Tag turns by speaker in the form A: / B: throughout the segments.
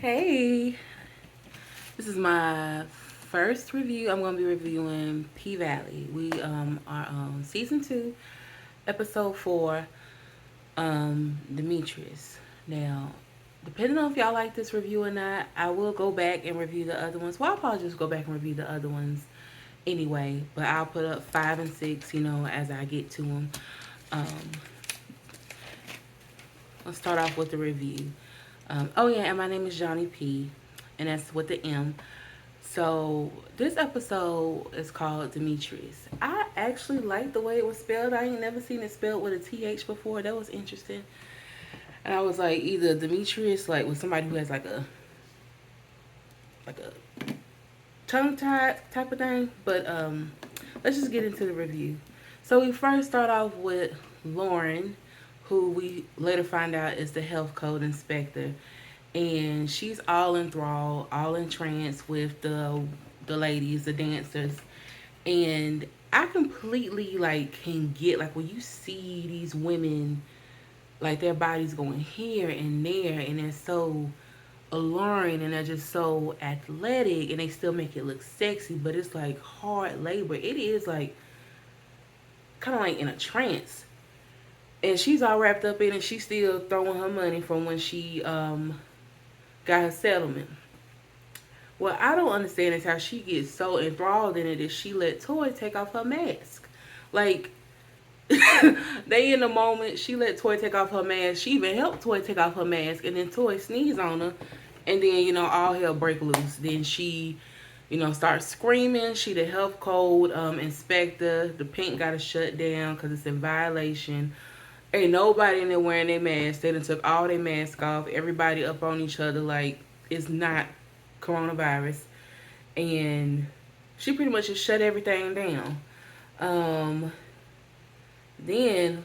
A: Hey, this is my first review. I'm going to be reviewing P Valley. We are on season 2, episode 4, Demetrius. Now, depending on if y'all like this review or not, I will go back and review the other ones. Well, I'll probably just go back and review the other ones anyway, but I'll put up 5 and 6, as I get to them. Um, let's start off with the review. Oh yeah, and my name is Johnny P, and that's with the M. So this episode is called Demetrius. I actually like the way it was spelled. I ain't never seen it spelled with a TH before. That was interesting. And I was like, either Demetrius, like with somebody who has like a tongue tied type of thing. But let's just get into the review. So we first start off with Lauren, who we later find out is the health code inspector, and she's all enthralled, all entranced with the ladies, the dancers, and I completely can get when you see these women their bodies going here and there, and they're so alluring and they're just so athletic and they still make it look sexy, but it's like hard labor. It is kind of like in a trance, and she's all wrapped up in it. She's still throwing her money from when she got her settlement. What I don't understand is how she gets so enthralled in it that she let Toy take off her mask. Like, they in the moment, she let Toy take off her mask. She even helped Toy take off her mask, and then Toy sneezed on her, and then, all hell break loose. Then she, starts screaming. She the health code inspector. The pink got to shut down because it's in violation. Ain't nobody in there wearing their mask. They done took all their masks off. Everybody up on each other like it's not coronavirus. And she pretty much just shut everything down. Then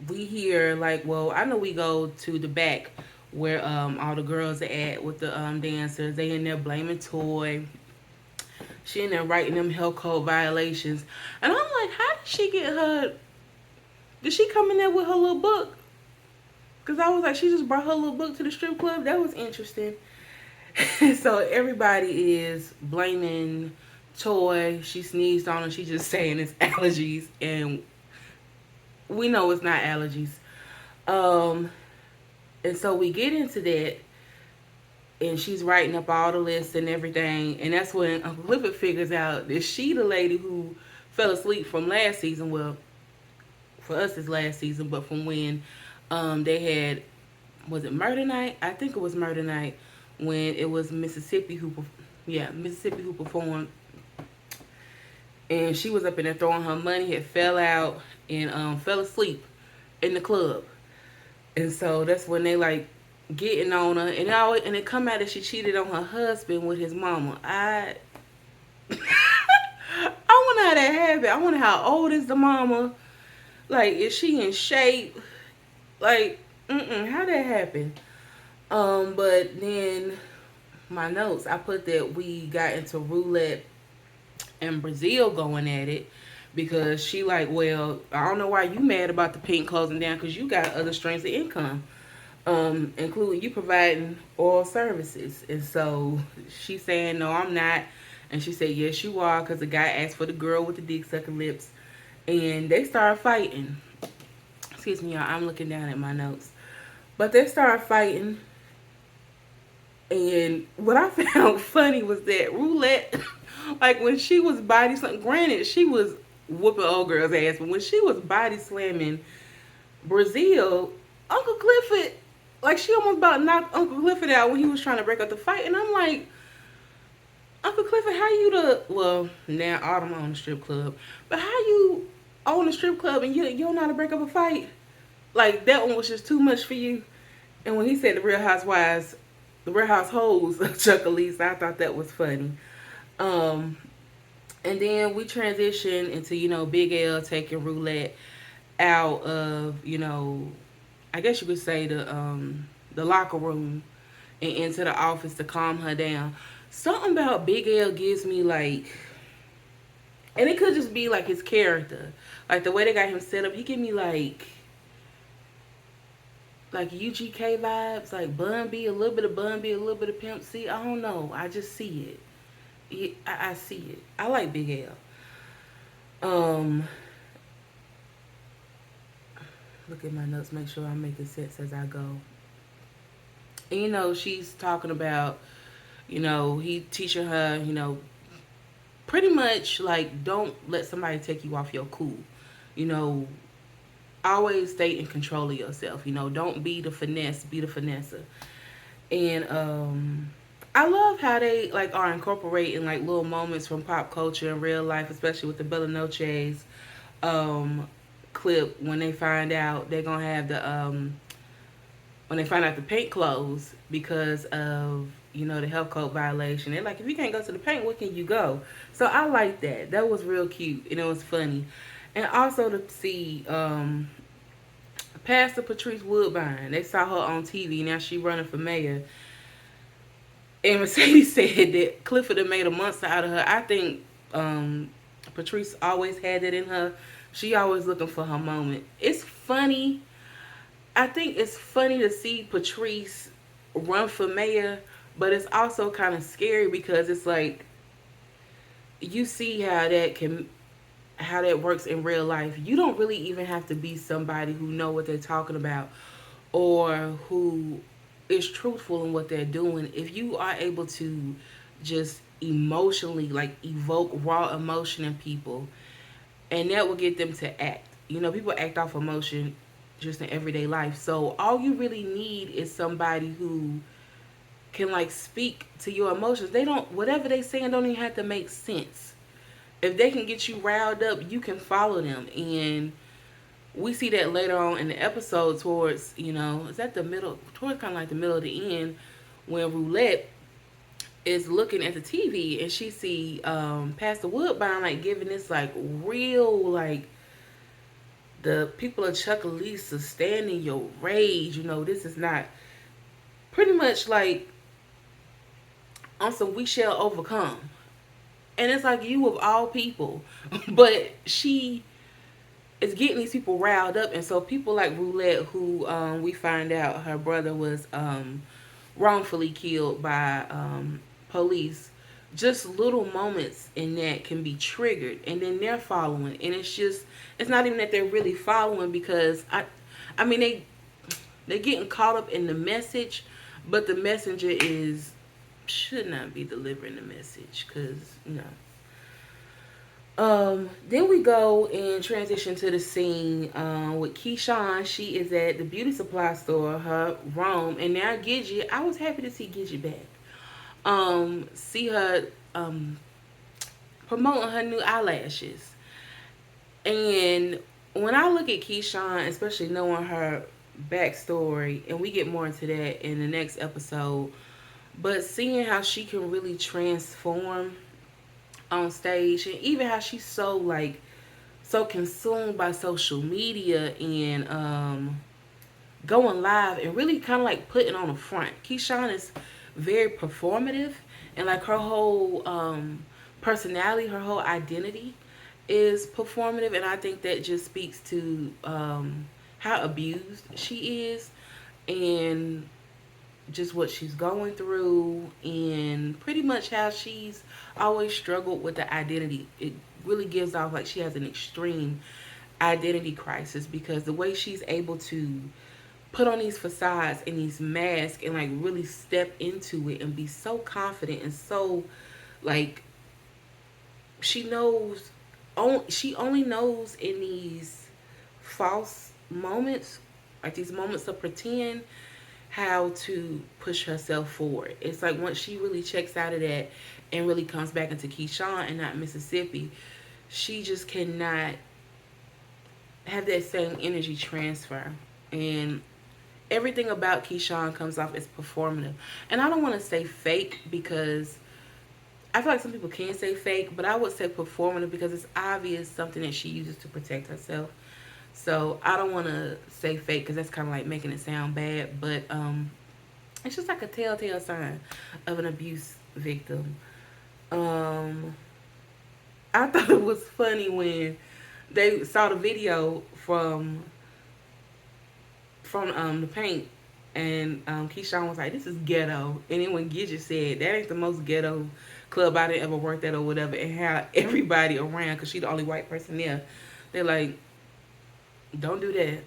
A: we hear well, I know we go to the back where all the girls are at with the dancers. They in there blaming Toy. She in there writing them health code violations. And I'm like, how did she get her? Did she come in there with her little book? Because I was like, she just brought her little book to the strip club. That was interesting. So everybody is blaming Toy. She sneezed on her. She just saying it's allergies. And we know it's not allergies. And so we get into that. And she's writing up all the lists and everything. And that's when Uncle Clifford figures out that she the lady who fell asleep from last season. Well, for us it's last season, but from when they had, was it Murder Night? I think it was Murder Night, when it was Mississippi who performed. And she was up in there throwing her money, had fell out, and fell asleep in the club. And so that's when they getting on her, and it come out that she cheated on her husband with his mama. I wonder how that happened. I wonder how old is the mama. Is she in shape? How that happen? But then my notes, I put that we got into roulette and Brazil going at it because she well, I don't know why you mad about the pink closing down because you got other streams of income. Including you providing oral services. And so she's saying, no, I'm not. And she said, yes, you are, because the guy asked for the girl with the dick sucking lips. And they started fighting. Excuse me, y'all, I'm looking down at my notes. But they started fighting. And what I found funny was that Roulette, when she was body slamming, granted, she was whooping old girl's ass, but when she was body slamming Brazil, Uncle Clifford, she almost about knocked Uncle Clifford out when he was trying to break up the fight. And I'm like, Uncle Clifford, how you well, now Autumn on the strip club, but how you own the strip club and you don't know how to break up a fight? That one was just too much for you. And when he said the Real Housewives, the Real Households of Chuckalise, I thought that was funny. And then we transition into, Big L taking Roulette out of, I guess you could say the locker room and into the office to calm her down. Something about Big L gives me and it could just be his character, the way they got him set up. He give me like UGK vibes, like Bun B, a little bit of Bun B, a little bit of Pimp C. I don't know. I just see it. I see it. I like Big L. Look at my notes, make sure I'm making sense as I go. And she's talking about, he teaching her, pretty much like don't let somebody take you off your cool. You know, always stay in control of yourself. Don't be the finesse, be the finesser. And I love how they like are incorporating like little moments from pop culture and real life, especially with the Bella Noche's um, clip when they find out they're gonna have the when they find out the paint closed because of the health code violation. They're like, if you can't go to the paint, where can you go? So I like that. That was real cute and it was funny, and also to see Pastor Patrice Woodbine. They saw her on TV. Now she running for mayor. And Mercedes said that Clifford had made a monster out of her. I think Patrice always had that in her. She always looking for her moment. It's funny. I think it's funny to see Patrice run for mayor, but it's also kind of scary because it's like you see how that works in real life. You don't really even have to be somebody who know what they're talking about or who is truthful in what they're doing. If you are able to just emotionally like evoke raw emotion in people, and that will get them to act. People act off emotion just in everyday life. So all you really need is somebody who can like speak to your emotions. They don't whatever they saying don't even have to make sense. If they can get you riled up, you can follow them. And we see that later on in the episode towards, is that the middle, towards kind of like the middle of the end, when Roulette is looking at the TV and she see Pastor Woodbine like giving this like real like the people of Chuckalisa stand in your rage. This is not pretty much like on some we shall overcome. And it's like you of all people. But she is getting these people riled up. And so people like Roulette, who we find out her brother was wrongfully killed by police, just little moments in that can be triggered. And then they're following. And it's not even that they're really following because, I mean, they're getting caught up in the message, but the messenger should not be delivering the message because, then we go and transition to the scene with Keyshawn. She is at the beauty supply store, her Rome, and now Gidget. I was happy to see Gidget back. See her promoting her new eyelashes. And when I look at Keyshawn, especially knowing her backstory, and we get more into that in the next episode, but seeing how she can really transform on stage, and even how she's so consumed by social media and going live and really kind of like putting on the front. Keyshawn is very performative, and like her whole personality, her whole identity is performative, and I think that just speaks to how abused she is and just what she's going through, and pretty much how she's always struggled with the identity. It really gives off like she has an extreme identity crisis because the way she's able to put on these facades and these masks and like really step into it and be so confident and so like she knows, she only knows in these false moments, like these moments of pretend, how to push herself forward. It's like once she really checks out of that and really comes back into Keyshawn and not Mississippi, she just cannot have that same energy transfer. And everything about Keyshawn comes off as performative. And I don't want to say fake because I feel like some people can say fake, but I would say performative because it's obvious something that she uses to protect herself. So I don't want to say fake because that's kind of like making it sound bad, but it's just like a telltale sign of an abuse victim. I thought it was funny when they saw the video from the paint, and Keyshawn was like, "This is ghetto." And then when Gidget said, "That ain't the most ghetto club I didn't ever worked at or whatever," and how everybody around, cause she the only white person there, they're like, "Don't do that.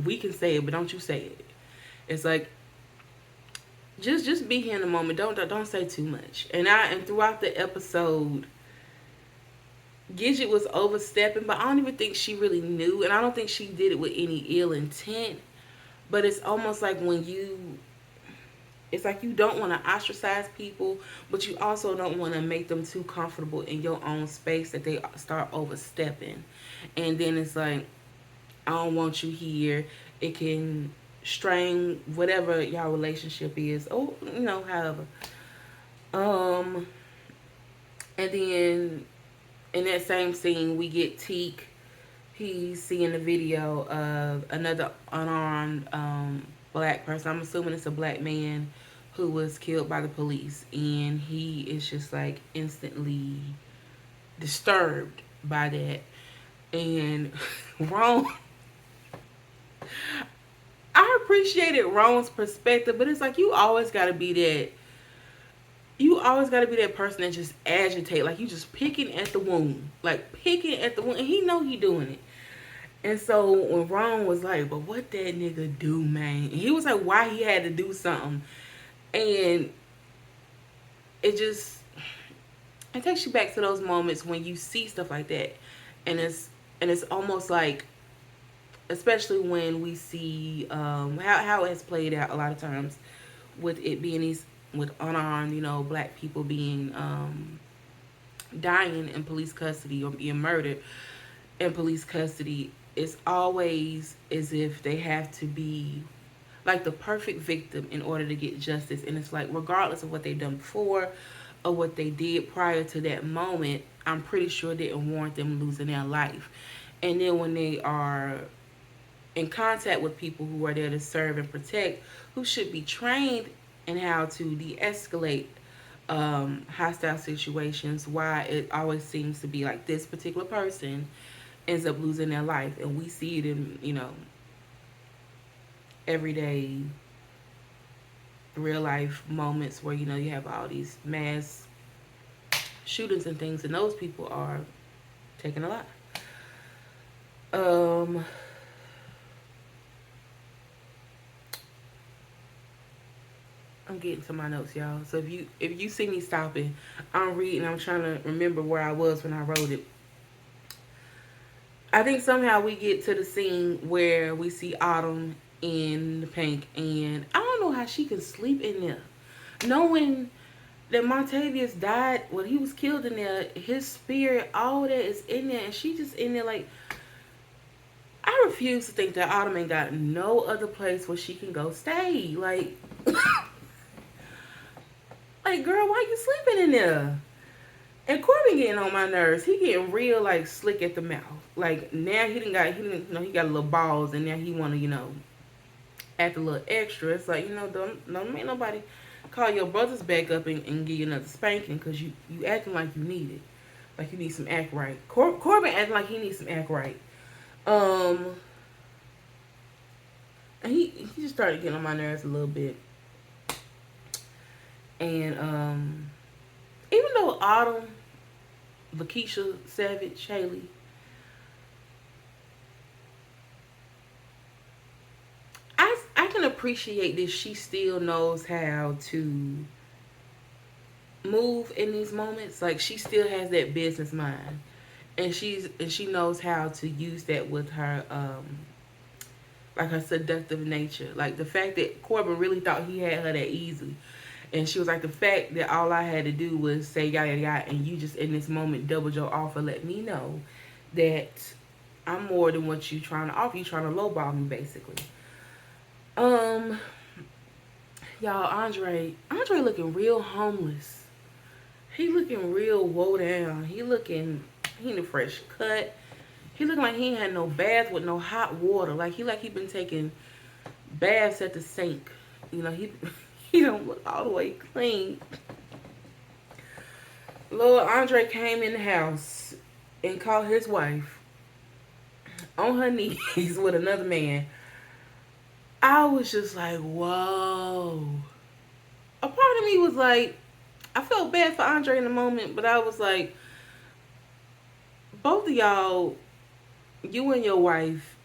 A: We can say it, but don't you say it." It's like just be here in the moment. Don't say too much. And throughout the episode, Gidget was overstepping, but I don't even think she really knew, and I don't think she did it with any ill intent. But it's almost like it's like you don't want to ostracize people, but you also don't want to make them too comfortable in your own space that they start overstepping. And then it's like, I don't want you here. It can strain whatever y'all relationship is. Oh, however. Um, and then in that same scene, we get Teak. He's seeing the video of another unarmed black person. I'm assuming it's a black man who was killed by the police, and he is just like instantly disturbed by that. And Ron, I appreciated Ron's perspective, but it's like you always gotta be that person that just agitate, like you just picking at the wound, and he know he doing it. And so when Ron was like, "But what that nigga do, man?" And he was like, "Why he had to do something?" And it just it takes you back to those moments when you see stuff like that, and it's almost like, especially when we see how it has played out a lot of times with it being these with unarmed, black people being dying in police custody or being murdered in police custody. It's always as if they have to be like the perfect victim in order to get justice. And it's like, regardless of what they've done before or what they did prior to that moment, I'm pretty sure didn't warrant them losing their life. And then when they are in contact with people who are there to serve and protect, who should be trained in how to de-escalate hostile situations, why it always seems to be like this particular person ends up losing their life. And we see it in, everyday real life moments where, you have all these mass shootings and things, and those people are taking a life. I'm getting to my notes, y'all. So if you see me stopping, I'm reading. I'm trying to remember where I was when I wrote it. I think somehow we get to the scene where we see Autumn in the pink, and I don't know how she can sleep in there, knowing that Montavious died when he was killed in there. His spirit, all that is in there, and she just in there like. I refuse to think that Autumn ain't got no other place where she can go stay. Like, like, girl, why you sleeping in there? And Corbin getting on my nerves. He getting real like slick at the mouth. Like now he got a little balls, and now he wanna act a little extra. It's like, don't make nobody call your brothers back up and give you another spanking because you acting like you need it, like you need some act right. Corbin acting like he needs some act right. And he just started getting on my nerves a little bit. And even though Autumn, Lakeisha Savage, Haley, I can appreciate that she still knows how to move in these moments. Like she still has that business mind, and she knows how to use that with her like her seductive nature. Like the fact that Corbin really thought he had her that easy. And she was like, the fact that all I had to do was say yada yada yada, and you just in this moment doubled your offer, let me know that I'm more than what you trying to offer. You trying to lowball me, basically. Y'all, Andre looking real homeless. He looking real woe down. He in a fresh cut. He looking like he ain't had no bath with no hot water. Like he been taking baths at the sink. He don't look all the way clean. Lord, Andre came in the house and caught his wife on her knees with another man. I was just like, whoa. A part of me was like, I felt bad for Andre in the moment, but I was like, both of y'all, you and your wife,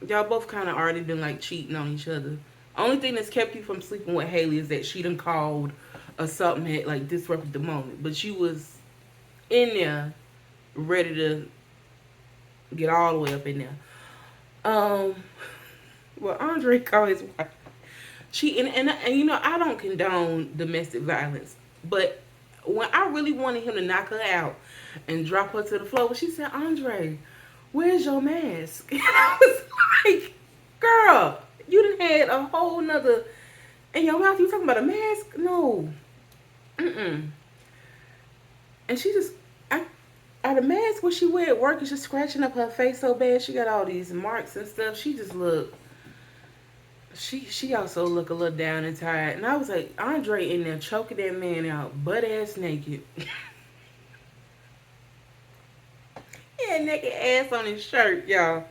A: y'all both kind of already been like cheating on each other. Only thing that's kept you from sleeping with Haley is that she done called or something had like disrupted the moment. But you was in there ready to get all the way up in there. Um, well, Andre called his wife cheating, and you know I don't condone domestic violence, but when I really wanted him to knock her out and drop her to the floor, she said, "Andre, where's your mask?" And I was like, "Girl, you done had a whole nother in your mouth. You talking about a mask? No, mm." And she just, the mask what she wear at work is just scratching up her face so bad. She got all these marks and stuff. She just looked. She also looked a little down and tired. And I was like, Andre in there choking that man out, butt ass naked. He had naked ass on his shirt, y'all.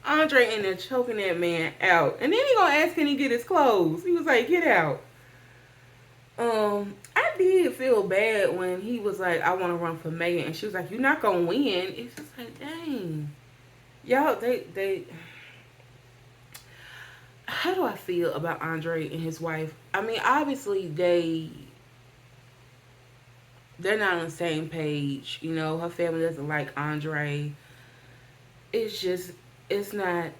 A: Andre in there choking that man out. And then he gonna ask can he get his clothes. He was like, get out. I did feel bad when he was like, I want to run for mayor, and she was like, you're not gonna win. It's just like, dang, y'all, they. How do I feel about Andre and his wife? I mean, obviously they're not on the same page. You know, her family doesn't like Andre. It's just it's not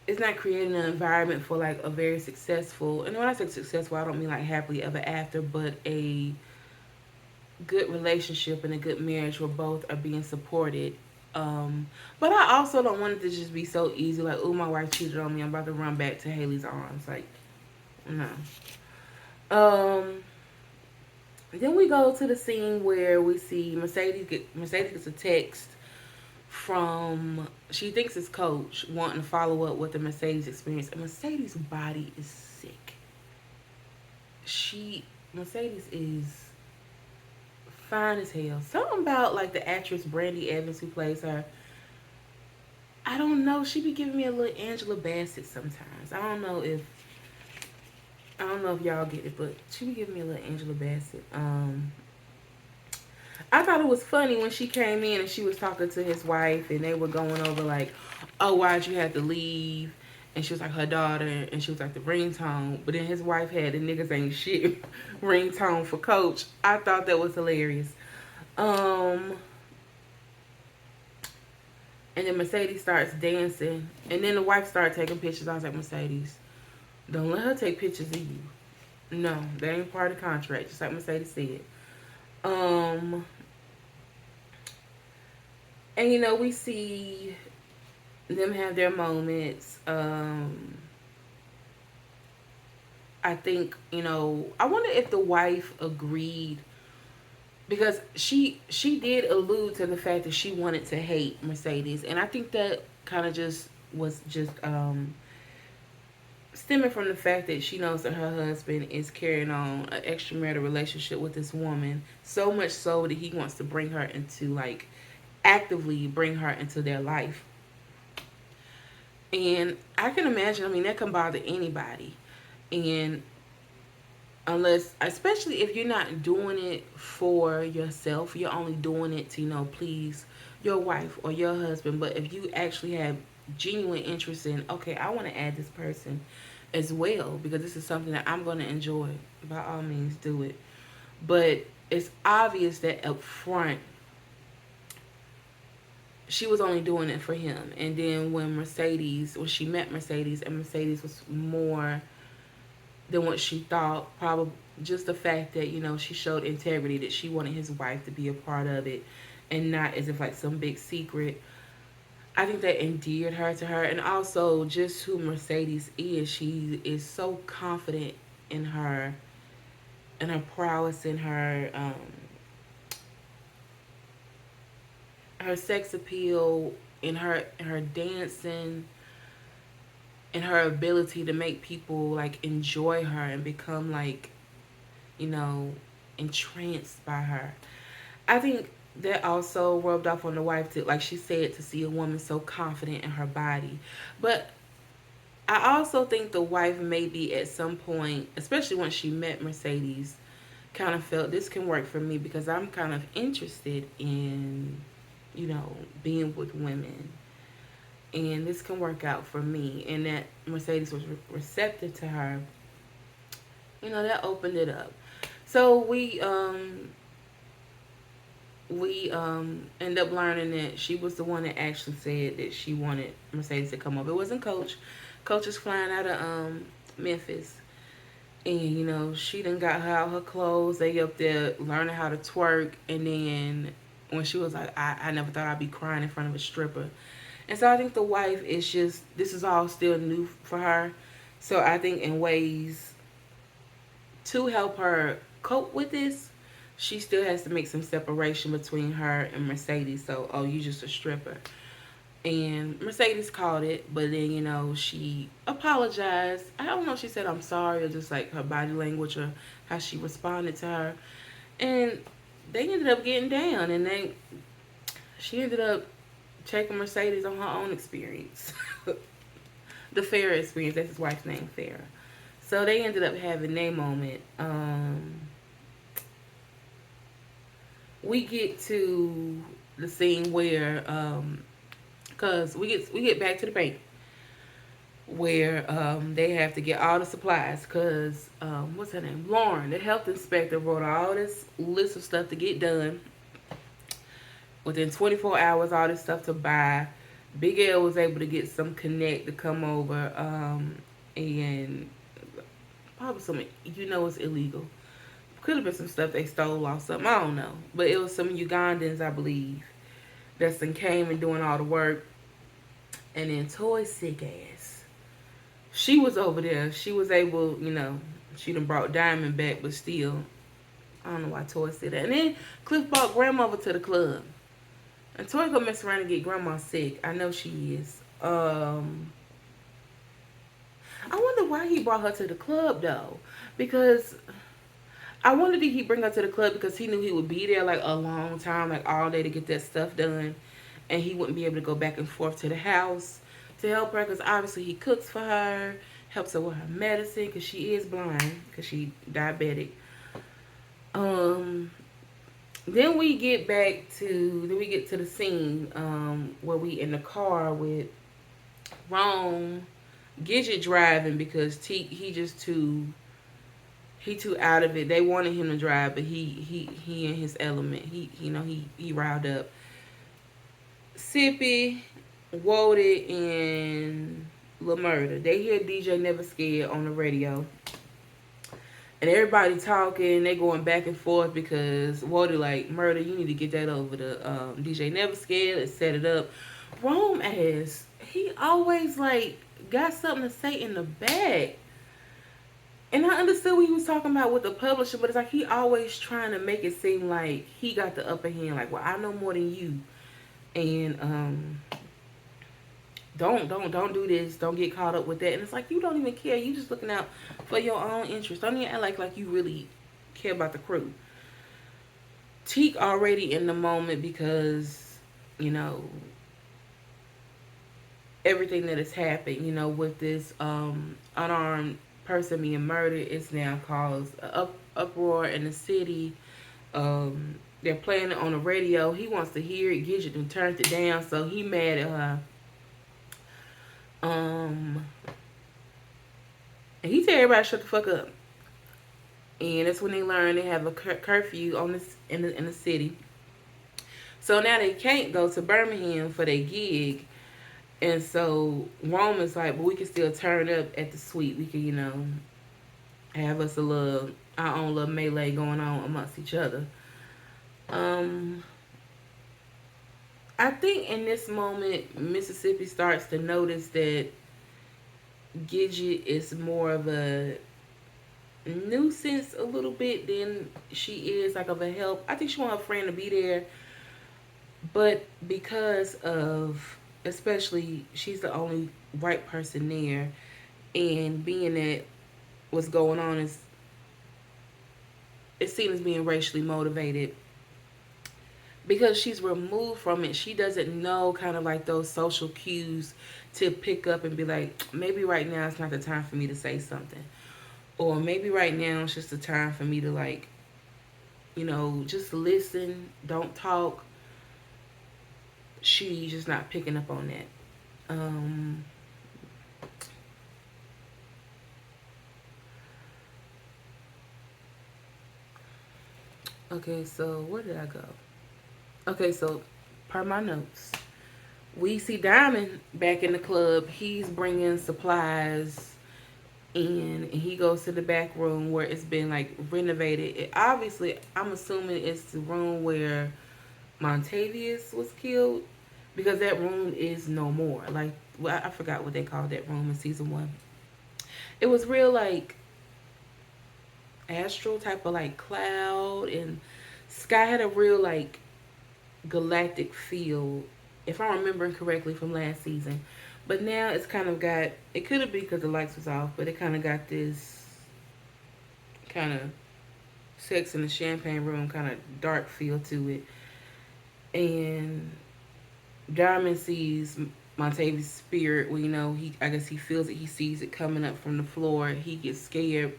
A: it's not creating an environment for like a very successful, and when I say successful I don't mean like happily ever after, but a good relationship and a good marriage where both are being supported. But I also don't want it to just be so easy, like, oh, my wife cheated on me, I'm about to run back to Haley's arms. Like, no. Then we go to the scene where we see Mercedes gets a text from, she thinks it's Coach wanting to follow up with the Mercedes experience, and Mercedes' body is sick. Mercedes is fine as hell. Something about like the actress Brandy Evans who plays her. I don't know. She be giving me a little Angela Bassett sometimes. I don't know if y'all get it, but she be giving me a little Angela Bassett. I thought it was funny when she came in and she was talking to his wife and they were going over like, oh, why'd you have to leave? And she was like her daughter, and she was like the ringtone. But then his wife had the niggas ain't shit ringtone for Coach. I thought that was hilarious. And then Mercedes starts dancing, and then the wife started taking pictures. I was like, Mercedes, don't let her take pictures of you. No, that ain't part of the contract, just like Mercedes said. And you know, we see them have their moments. I think, you know, I wonder if the wife agreed, because she did allude to the fact that she wanted to hate Mercedes, and I think that kind of just was just stemming from the fact that she knows that her husband is carrying on an extramarital relationship with this woman, so much so that he wants to bring her into like actively bring her into their life. And I can imagine, I mean, that can bother anybody. And unless, especially if you're not doing it for yourself, you're only doing it to, you know, please your wife or your husband. But if you actually have genuine interest in, okay, I want to add this person as well because this is something that I'm going to enjoy, by all means do it. But it's obvious that up front she was only doing it for him. And then when she met Mercedes, and Mercedes was more than what she thought, probably just the fact that, you know, she showed integrity, that she wanted his wife to be a part of it and not as if like some big secret. I think that endeared her to her. And also just who Mercedes is. She is so confident in her prowess, in her sex appeal, in her dancing, and her ability to make people like enjoy her and become like, you know, entranced by her. I think that also rubbed off on the wife too. Like she said, to see a woman so confident in her body. But I also think the wife maybe at some point, especially when she met Mercedes, kind of felt this can work for me because I'm kind of interested in, you know, being with women. And this can work out for me. And that Mercedes was receptive to her. You know, that opened it up. So we end up learning that she was the one that actually said that she wanted Mercedes to come up. It wasn't Coach. Coach is flying out of Memphis, and you know she done got her out her clothes. They up there learning how to twerk, and then when she was like, I never thought I'd be crying in front of a stripper, and so I think the wife is just this is all still new for her. So I think in ways to help her cope with this, she still has to make some separation between her and Mercedes. So, oh, you just a stripper. And Mercedes called it, but then, you know, she apologized. I don't know if she said I'm sorry or just like her body language or how she responded to her. And they ended up getting down and she ended up taking Mercedes on her own experience. The Farrah experience, that's his wife's name, Farrah. So they ended up having their moment. We get to the scene where, cause we get back to the bank where they have to get all the supplies. Cause what's her name? Lauren, the health inspector, wrote all this list of stuff to get done within 24 hours. All this stuff to buy. Big L was able to get some connect to come over, and probably some. You know, it's illegal. Could have been some stuff they stole off something. I don't know. But it was some Ugandans, I believe, that's then came and doing all the work. And then Toy's sick ass. She was over there. She was able, you know, she done brought Diamond back, but still, I don't know why Toy said that. And then Cliff brought grandmother to the club. And Toy gonna mess around and get grandma sick. I know she is. I wonder why he brought her to the club though. Because I wonder did he bring her to the club because he knew he would be there like a long time, like all day to get that stuff done, and he wouldn't be able to go back and forth to the house to help her because obviously he cooks for her, helps her with her medicine because she is blind because she diabetic. Um, then we get to the scene where we in the car with Rome, Gidget driving because he just too out of it. They wanted him to drive, but he in his element. He riled up. Sippy, Woden, and Lil Murder. They hear DJ Never Scared on the radio. And everybody talking, they going back and forth because Woden like, Murder, you need to get that over to DJ Never Scared. Let's set it up. Rome ass, he always like got something to say in the back. And I understood what he was talking about with the publisher, but it's like he always trying to make it seem like he got the upper hand. Like, well, I know more than you, and don't do this. Don't get caught up with that. And it's like you don't even care. You just looking out for your own interest. Don't even act like you really care about the crew. Teak already in the moment because you know everything that has happened. You know with this unarmed person being murdered, it's now caused uproar in the city. They're playing it on the radio. He wants to hear it. Gidget and turned it down, so he mad at her. And he tell everybody shut the fuck up. And that's when they learn they have a curfew on this in the city. So now they can't go to Birmingham for their gig. And so Rome is like, but we can still turn up at the suite. We can, have us our own little melee going on amongst each other. I think in this moment, Mississippi starts to notice that Gidget is more of a nuisance a little bit than she is like of a help. I think she want her friend to be there, but because of especially she's the only white person there, and being that what's going on is it's seen as being racially motivated. because she's removed from it, she doesn't know kind of like those social cues to pick up and be like, maybe right now it's not the time for me to say something. Or maybe right now it's just the time for me to like, just listen, don't talk. She's just not picking up on that. Um, okay, so where did I go? Okay, so per my notes, we see Diamond back in the club. He's bringing supplies in, and he goes to the back room where it's been like renovated. Obviously, I'm assuming it's the room where Montavious was killed, because that room is no more. Like, well, I forgot what they called that room in season one. It was real like astral type of like cloud, and sky had a real like galactic feel, if I'm remembering correctly from last season. But now it's kind of got, it could have been because the lights was off, but it kind of got this kind of Sex in the Champagne Room kind of dark feel to it. And Diamond sees Montavious' spirit. Well, I guess he feels it. He sees it coming up from the floor. He gets scared,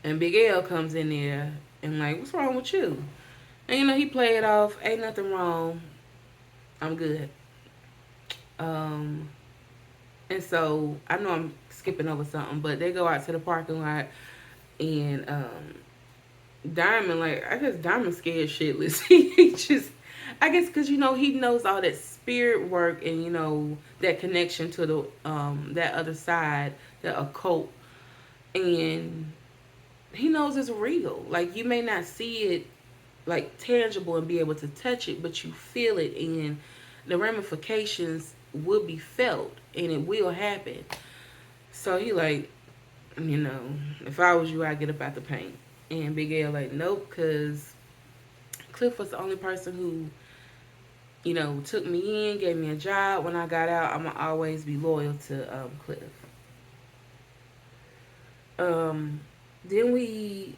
A: and Big L comes in there and like, what's wrong with you? And he played it off. Ain't nothing wrong. I'm good. Um, and so I know I'm skipping over something, but they go out to the parking lot, and Diamond, like, I guess Diamond scared shitless. He just, I guess, because he knows all that spirit work, and that connection to the that other side, that occult, and he knows it's real. Like, you may not see it like tangible and be able to touch it, but you feel it, and the ramifications will be felt, and it will happen. So he like, if I was you, I'd get up out the paint. And Big L like, nope, because Cliff was the only person who, took me in, gave me a job. When I got out, I'm gonna always be loyal to Cliff. Um, then we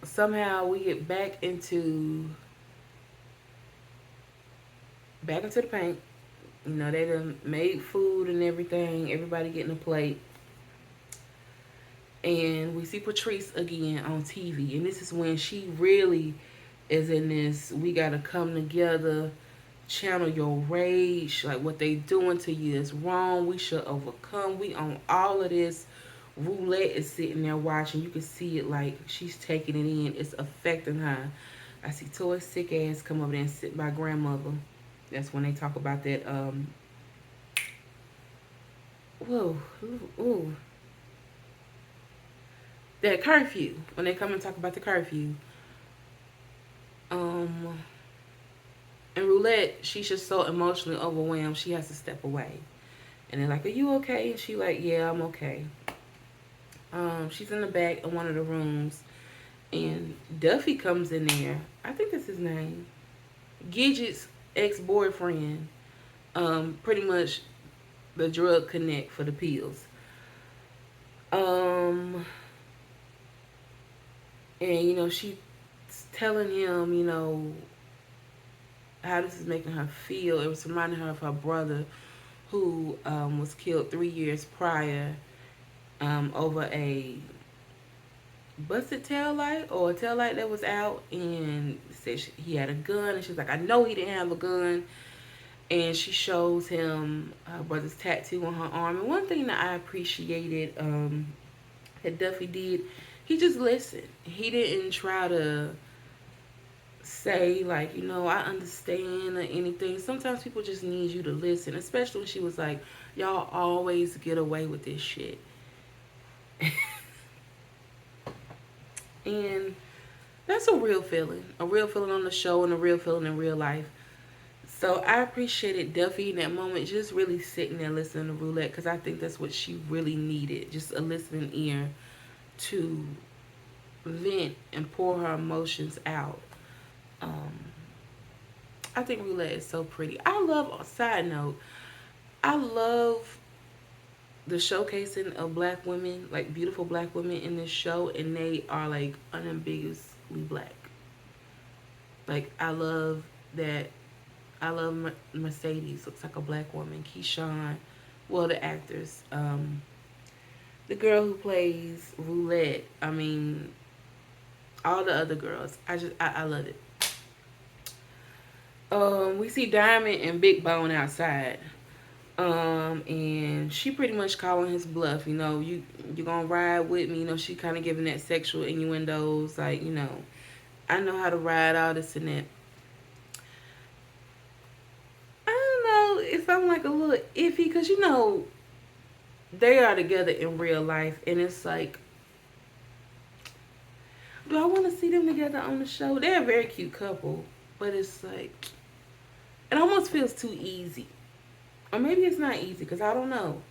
A: somehow we get back into the paint. They done made food and everything. Everybody getting a plate. And we see Patrice again on TV. And this is when she really is in this, we got to come together, channel your rage. Like, what they doing to you is wrong. We should overcome. We on all of this. Roulette is sitting there watching. You can see it, like, she's taking it in. It's affecting her. I see Toy's sick ass come over there and sit by grandmother. That's when they talk about that, whoa, ooh, that curfew. When they come and talk about the curfew. Um, and Roulette, she's just so emotionally overwhelmed, she has to step away. And they're like, "Are you okay?" And she like, "Yeah, I'm okay." She's in the back of one of the rooms, and Duffy comes in there. I think that's his name. Gidget's ex-boyfriend. Pretty much the drug connect for the pills. Um, and she's telling him, how this is making her feel. It was reminding her of her brother, who was killed 3 years prior, over a busted tail light, or a tail light that was out, and said he had a gun, and she's like, I know he didn't have a gun. And she shows him her brother's tattoo on her arm. And one thing that I appreciated, that Duffy did, he just listened. He didn't try to say, like, I understand or anything. Sometimes people just need you to listen, especially when she was like, y'all always get away with this shit. And that's a real feeling on the show, and a real feeling in real life. So I appreciated Duffy in that moment, just really sitting there listening to Roulette, because I think that's what she really needed, just a listening ear to vent and pour her emotions out. Um, I think Roulette is so pretty. I love, side note, I love the showcasing of black women, like beautiful black women in this show, and they are like unambiguously black. Like I love that. I love Mercedes. Looks like a black woman. Keyshawn. Well, the actors. The girl who plays Roulette. I mean, all the other girls. I love it. We see Diamond and Big Bone outside. And she pretty much calling his bluff. You gonna ride with me. She kind of giving that sexual innuendos, like I know how to ride, all this and that. I don't know if I'm like a little iffy because they are together in real life, and it's like, do I want to see them together on the show? They're a very cute couple, but it's like it almost feels too easy, or maybe it's not easy because I don't know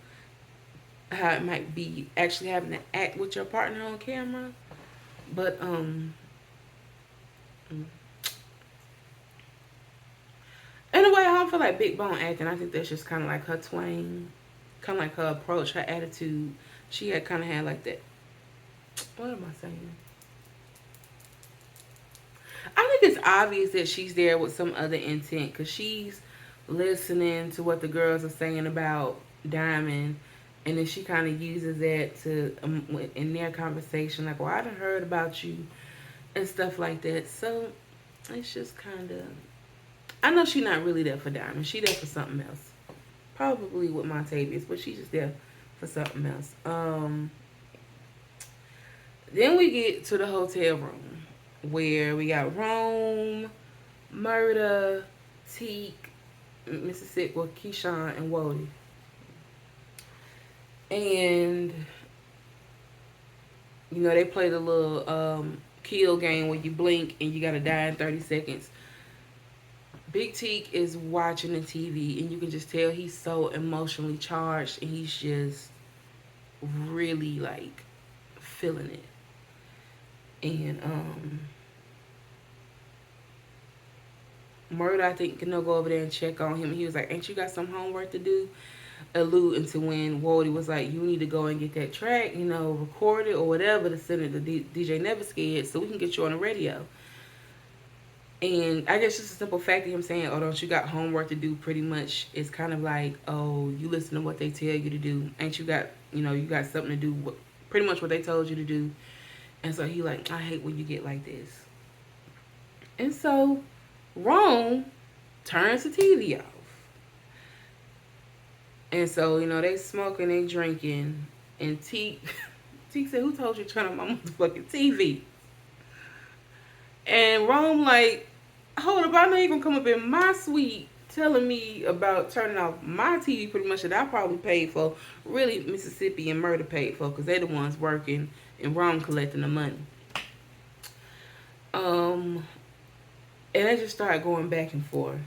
A: how it might be actually having to act with your partner on camera, but mm. In a way, I don't feel like Big Bone acting. I think that's just kind of like her twang, kind of like her approach, her attitude. She had kind of had like that. What am I saying? I think it's obvious that she's there with some other intent because she's listening to what the girls are saying about Diamond, and then she kind of uses that to in their conversation, like, "Well, I done heard about you," and stuff like that. So it's just kind of. I know she's not really there for Diamond. She there for something else. Probably with Montavious, but she's just there for something else. Then we get to the hotel room where we got Rome, Murder, Teak, Mississippi, well, Keyshawn, and Wody. And, they play the little kill game where you blink and you gotta die in 30 seconds. Big Teak is watching the TV, and you can just tell he's so emotionally charged, and he's just really, like, feeling it. And, Murder, I think, can go over there and check on him. He was like, "Ain't you got some homework to do?" Alluding to when Wody was like, "You need to go and get that track, record it or whatever to send it to DJ Never Scared so we can get you on the radio." And I guess just a simple fact of him saying, "Oh, don't you got homework to do?" Pretty much is kind of like, "Oh, you listen to what they tell you to do. Ain't you got, you got something to do, pretty much what they told you to do." And so he like, "I hate when you get like this." And so Rome turns the TV off. And so, they smoking, they drinking. And Teak said, "Who told you to turn on my motherfucking TV?" And Rome like, "Hold up, I know you're going to come up in my suite telling me about turning off my TV pretty much that I probably paid for." Really, Mississippi and Murder paid for because they're the ones working and Rome collecting the money. And they just started going back and forth.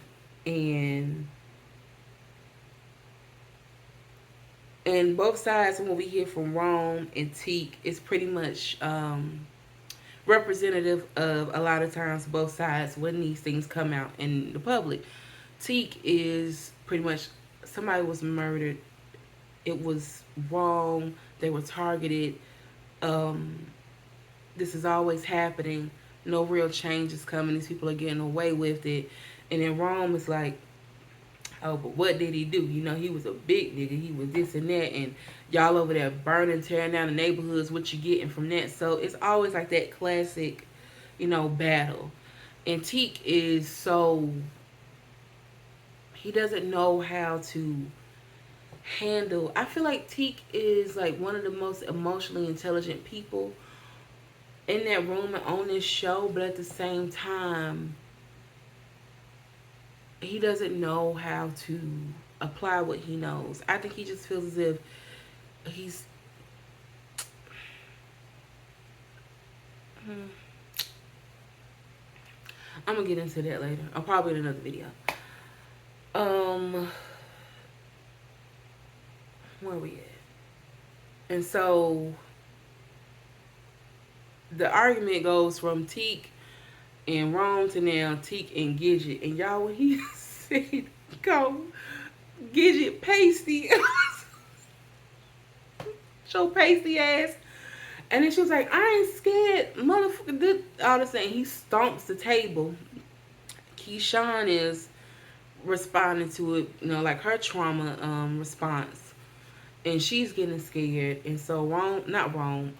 A: And both sides, when we hear from Rome and Teak, is pretty much representative of a lot of times both sides when these things come out in the public. Teak is pretty much somebody was murdered. It was wrong. They were targeted. This is always happening. No real change is coming. These people are getting away with it. And then Rome is like, "Oh, but what did he do? He was a big nigga. He was this and that. And y'all over there burning, tearing down the neighborhoods. What you getting from that?" So it's always like that classic, battle. And Teak is so... He doesn't know how to handle... I feel like Teak is like one of the most emotionally intelligent people in that room and on this show. But at the same time, he doesn't know how to apply what he knows. I think he just feels as if he's... I'm going to get into that later. I'll probably in another video. Where are we at? And so the argument goes from Teak and Rome to now Teak and Gidget. And y'all, when he said, "Go, Gidget, pasty," show pasty ass. And then she was like, "I ain't scared, motherfucker." All the same, he stomps the table. Keyshawn is responding to it, like her trauma response, and she's getting scared, and so wrong, not wrong.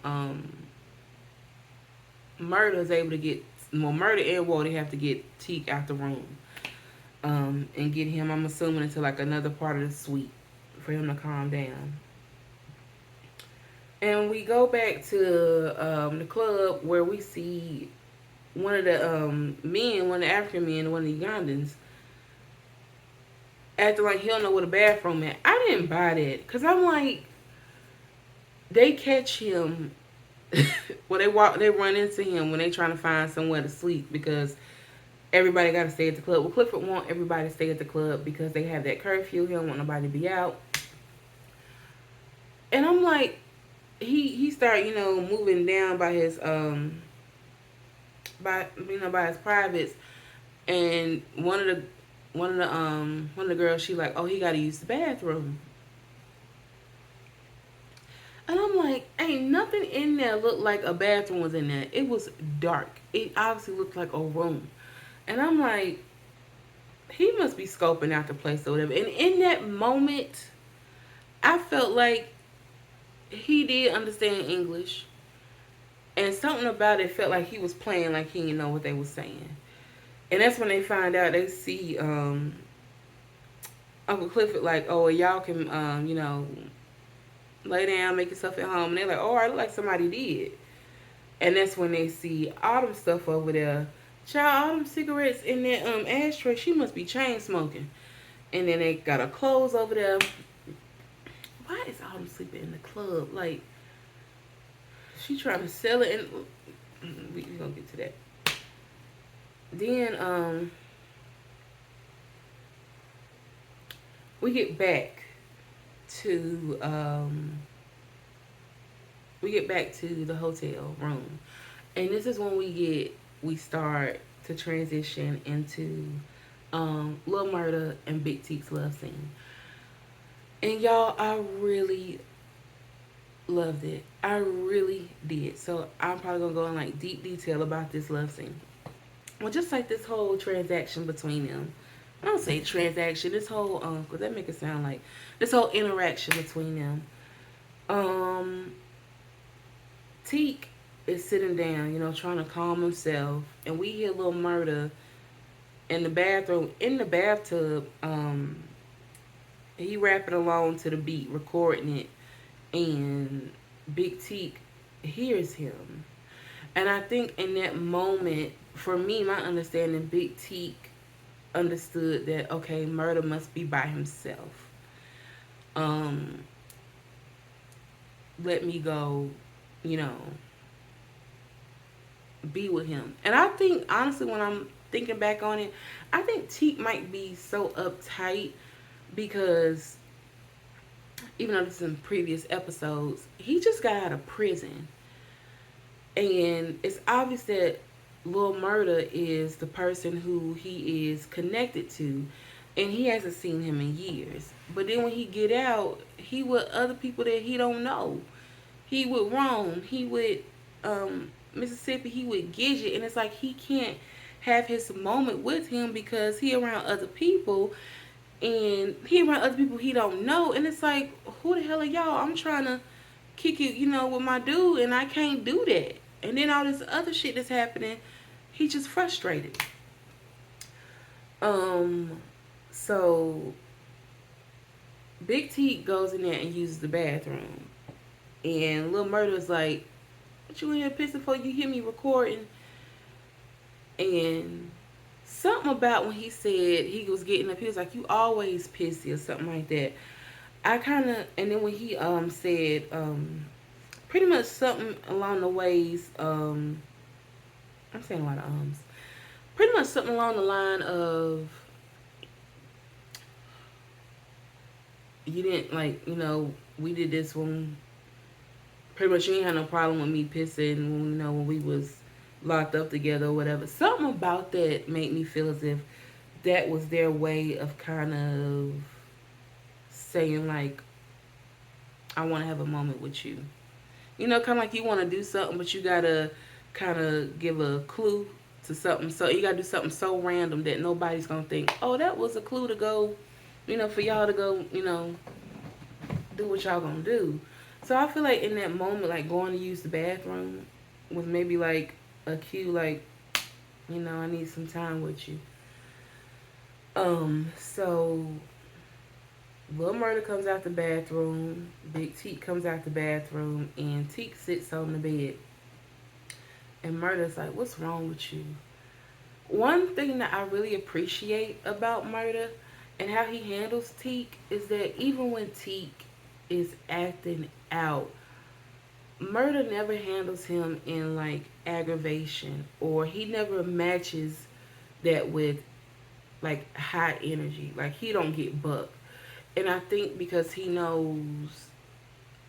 A: Murder is able to get well, Murder and Walt, they have to get Teak out the room, and get him. I'm assuming into like another part of the suite for him to calm down. And we go back to the club where we see one of the men, one of the African men, one of the Ugandans, acting like he don't know where the bathroom at. I didn't buy that because I'm like, they catch him. Well, they run into him when they trying to find somewhere to sleep because everybody got to stay at the club. Well, Clifford want everybody to stay at the club because they have that curfew. He don't want nobody to be out. And I'm like, he started moving down by his by his privates, and one of the girls, she like, oh, he got to use the bathroom. And I'm like, ain't nothing in there looked like a bathroom was in there. It was dark. It obviously looked like a room. And I'm like, he must be scoping out the place or whatever. And in that moment, I felt like he did understand English. And something about it felt like he was playing like he didn't know what they were saying. And that's when they find out, they see Uncle Clifford like, oh, y'all can, lay down, make yourself at home. And they're like, oh, I look like somebody did. And that's when they see Autumn stuff over there. Child, Autumn cigarettes in that ashtray. She must be chain smoking. And then they got her clothes over there. Why is Autumn sleeping in the club? Like, she trying to sell it, and we gonna get to that. Then we get back to the hotel room, and this is when we start to transition into Lil Murda and Big Teek's love scene. And y'all, I really loved it. I really did. So I'm probably gonna go in like deep detail about this love scene. Well, just like this whole transaction between them. I don't say transaction. This whole cause that make it sound like this whole interaction between them. Um, Teak is sitting down, trying to calm himself, and we hear Lil Murda in the bathroom, in the bathtub. He rapping along to the beat, recording it, and Big Teak hears him. And I think in that moment, for me, my understanding, Big Teak understood that, okay, Murda must be by himself. Um, Let me go, you know, be with him. And I think, honestly, when I'm thinking back on it, I think Teak might be so uptight because, even though this is in previous episodes, he just got out of prison. And it's obvious that Lil Murda is the person who he is connected to, and he hasn't seen him in years. But then when he get out, he with other people that he don't know. He with Rome, he with Mississippi, he with Gidget, and it's like he can't have his moment with him because he around other people, and he around other people he don't know, and it's like, who the hell are y'all? I'm trying to kick it, with my dude, and I can't do that. And then all this other shit that's happening, he just frustrated. So Big T goes in there and uses the bathroom, and Lil Murda's like, "What you in here pissing for? You hear me recording?" And something about when he said he was getting up, he was like, "You always pissy" or something like that. I kind of, and then when he said pretty much something along the ways, I'm saying a lot of pretty much something along the line of, you didn't like, we did this when, pretty much you ain't had no problem with me pissing when we was locked up together or whatever. Something about that made me feel as if that was their way of kind of saying like, I want to have a moment with you. Kind of like you want to do something, but you gotta kind of give a clue. to something. So you gotta do something so random that nobody's gonna think, oh, that was a clue to go, for y'all to go, do what y'all gonna do. So I feel like in that moment, like going to use the bathroom was maybe like a cue, like, I need some time with you. So Lil Murder comes out the bathroom, Big Teak comes out the bathroom, and Teak sits on the bed. And Murder's like, what's wrong with you? One thing that I really appreciate about Murder and how he handles Teak is that even when Teak is acting out, Murder never handles him in like aggravation, or he never matches that with like high energy. Like he don't get bucked. And I think because he knows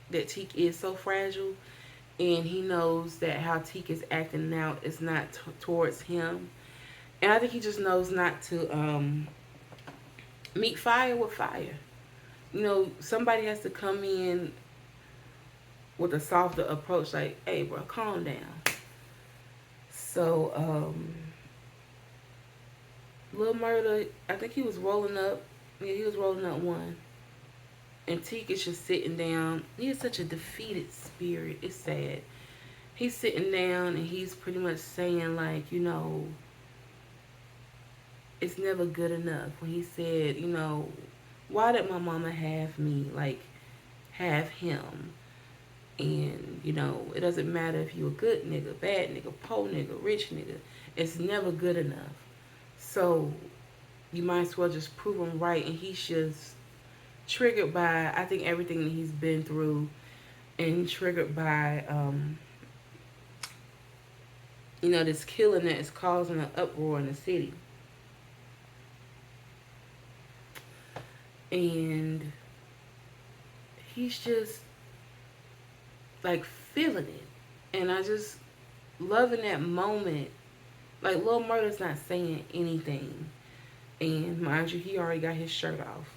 A: that Teak is so fragile, and he knows that how Teak is acting now is not towards him. And I think he just knows not to meet fire with fire. Somebody has to come in with a softer approach, like, hey, bro, calm down. So, Lil Murder, I think he was rolling up. Yeah, he was rolling up one. And Teak is just sitting down. He has such a defeated spirit. It's sad. He's sitting down and he's pretty much saying, like, it's never good enough. When he said, why did my mama have me, like, have him? And, it doesn't matter if you a good nigga, bad nigga, poor nigga, rich nigga. It's never good enough. So you might as well just prove him right. And he's just triggered by, I think, everything that he's been through, and triggered by, this killing that is causing an uproar in the city. And he's just like feeling it. And I just loving that moment. Like Lil Murder's not saying anything. And mind you, he already got his shirt off.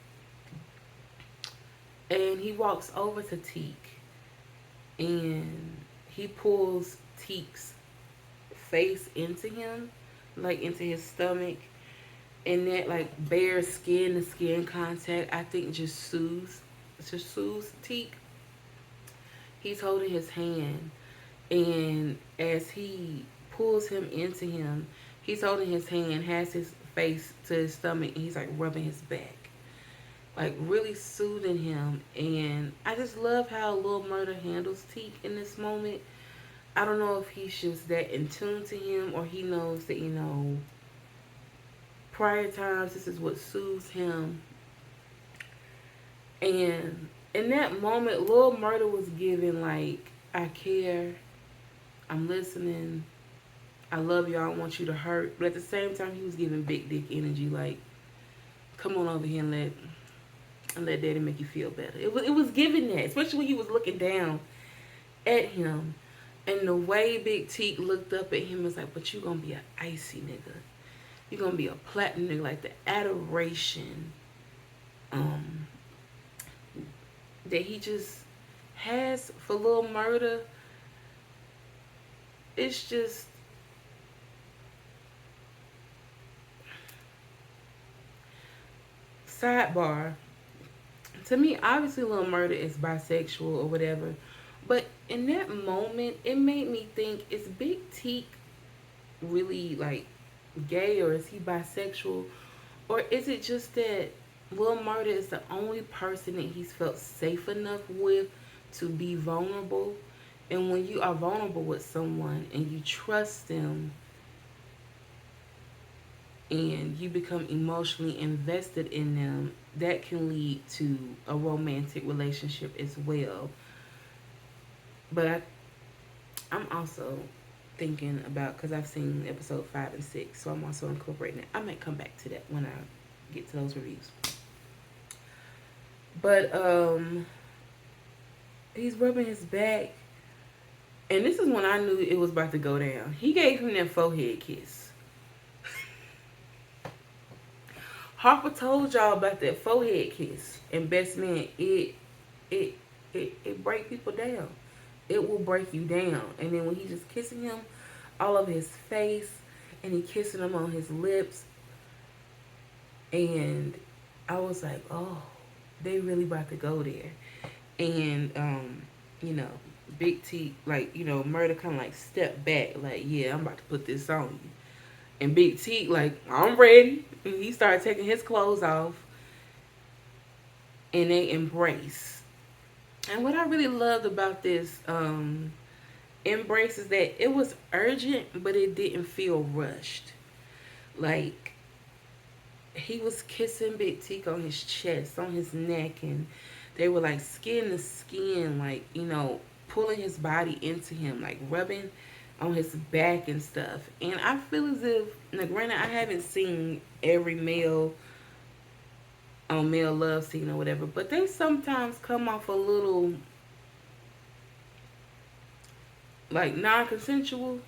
A: And he walks over to Teak. And he pulls Teak's face into him. Like into his stomach. And that like bare skin to skin contact, I think just soothes Teak. He's holding his hand, and as he pulls him into him, he's holding his hand, has his face to his stomach, and he's like rubbing his back, like really soothing him. And I just love how Lil Murder handles Teak in this moment. I don't know if he's just that in tune to him, or he knows that, prior times this is what soothes him. And in that moment, Lil Murder was giving like, I care, I'm listening, I love you, I don't want you to hurt. But at the same time, he was giving big dick energy, like, come on over here and let daddy make you feel better. It was giving that, especially when he was looking down at him. And the way Big Teak looked up at him was like, but you gonna be an icy nigga. You're gonna be a platinum nigga. Like the adoration that he just has for Lil Murder. It's just sidebar. To me, obviously Lil Murder is bisexual or whatever. But in that moment, it made me think, is Big Teak really like gay, or is he bisexual? Or is it just that Lil Murder is the only person that he's felt safe enough with to be vulnerable? And when you are vulnerable with someone and you trust them and you become emotionally invested in them, that can lead to a romantic relationship as well. But I'm also thinking about, because I've seen episode 5 and 6, so I'm also incorporating it. I might come back to that when I get to those reviews. But he's rubbing his back, and this is when I knew it was about to go down. He gave him that forehead kiss. Harper told y'all about that forehead kiss, and best man, it break people down. It will break you down. And then when he's just kissing him all over his face, and he kissing him on his lips, and I was like, oh, they really about to go there. And you know, Big T, like, Murder kind of like stepped back, like, yeah, I'm about to put this on you. And Big T, like, I'm ready. And he started taking his clothes off, and they embrace. And what I really loved about this embrace is that it was urgent, but it didn't feel rushed. Like, he was kissing Big Teak on his chest, on his neck, and they were like skin to skin, like, pulling his body into him, like rubbing on his back and stuff. And I feel as if, now granted, I haven't seen every male on male love scene or whatever, but they sometimes come off a little like non-consensual,